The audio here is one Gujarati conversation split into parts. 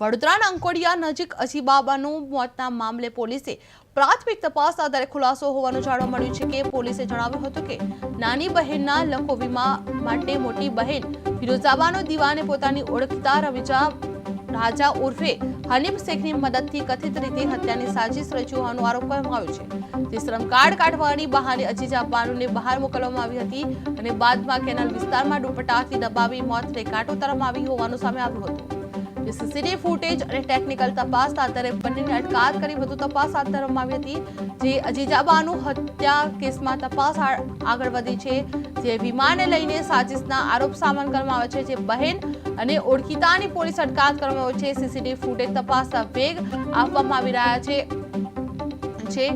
વડોદરાના અંકોડિયા નજીક અજીબાબાનું મોતના મામલે પોલીસે પ્રાથમિક તપાસ આધારે ખુલાસો હોવાનું જાણવા મળ્યું છે કે પોલીસે જણાવ્યું હતું કે નાની બહેનના લખો વીમા માટે મોટી બહેન ફિરોઝાબાનો દીવાને પોતાની ઓળખતા રવિજા રાજા ઉર્ફે હનીફ શેખની મદદથી કથિત રીતે હત્યાની સાજિશ રચી હોવાનો આરોપ કરવામાં આવ્યો છે। તે શ્રમ કાર્ડ કાઢવાની બહાને અજીજા બાનુને બહાર મોકલવામાં આવી હતી અને બાદમાં કેનાલ વિસ્તારમાં દુપટ્ટાથી દબાવી મોતને ઘાટ ઉતારવામાં આવી હોવાનું સામે આવ્યું હતું। સીસીટીવી ફૂટેજ અને ટેકનિકલ તપાસ આધારે બંનેની અટકાયત કરી વધુ તપાસ હાથ ધરવામાં આવી હતી। જે અજીજાબાનુ હત્યા કેસમાં તપાસ આગળ વધી છે, જે વીમાને લઈને સાજિશના આરોપ સામે કરવામાં આવે છે, જે બહેન અને ઓળખીતાની પોલીસ અટકાયત કરવામાં આવી છે। સીસીટીવી ફૂટેજ તપાસના વેગ આપવામાં આવી રહ્યા છે।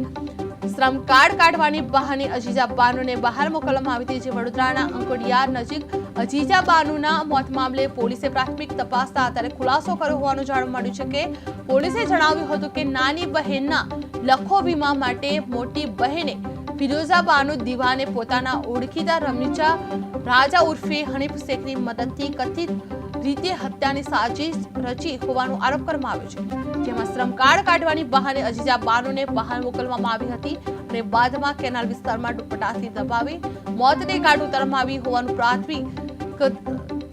શ્રમ કાર્ડ કાઢવાની બહાને અજીજા બાનુને બહાર મોકલવામાં આવી હતી, જે વડોદરાના અંકોડિયા નજીક અજીજા બાનુના મોત મામલે પોલીસે પ્રાથમિક તપાસના આધારે ખુલાસો કર્યો હોવાનું જાણવા મળ્યું છે કે પોલીસે જણાવ્યું હતું કે નાની બહેનના લખો વીમા માટે મોટી બહેને ફિરોઝાબાનો દીવાને પોતાના ઓળખીતા રમીજા રાજા ઉર્ફે હનીફ શેખની મદદથી કથિત રીતે હત્યાની સાજિશ રચી હોવાનો આરોપ કરવામાં આવ્યો છે, જેમાં શ્રમ કાર્ડ કાઢવાની બહાને અજીજા બાનુને બહાર મોકલવામાં આવી હતી અને બાદમાં કેનાલ વિસ્તારમાં દુપટ્ટાથી દબાવી મોતને ઘાટ ઉતારવામાં આવી હોવાનું પ્રાથમિક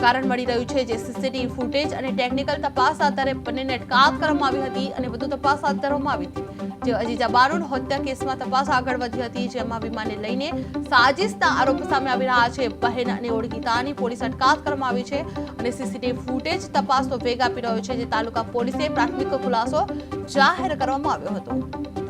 કારણ મળી રહ્યું છે। જે સીસીટીવી ફૂટેજ અને ટેકનિકલ તપાસ આધારે બંનેને અટકાયત કરવામાં આવી હતી અને વધુ તપાસ હાથ ધરવામાં આવી હતી। જે અજીજા બાનુના હત્યા કેસમાં તપાસ આગળ વધી હતી, જેમાં વીમાને લઈને સાજિશના આરોપ સામે આવી રહ્યા છે। બહેન અને ઓળખીતાની પોલીસ અટકાયત કરવામાં આવી છે અને સીસીટીવી ફૂટેજ તપાસનો વેગ આપી રહ્યો છે, જે તાલુકા પોલીસે પ્રાથમિક ખુલાસો જાહેર કરવામાં આવ્યો હતો।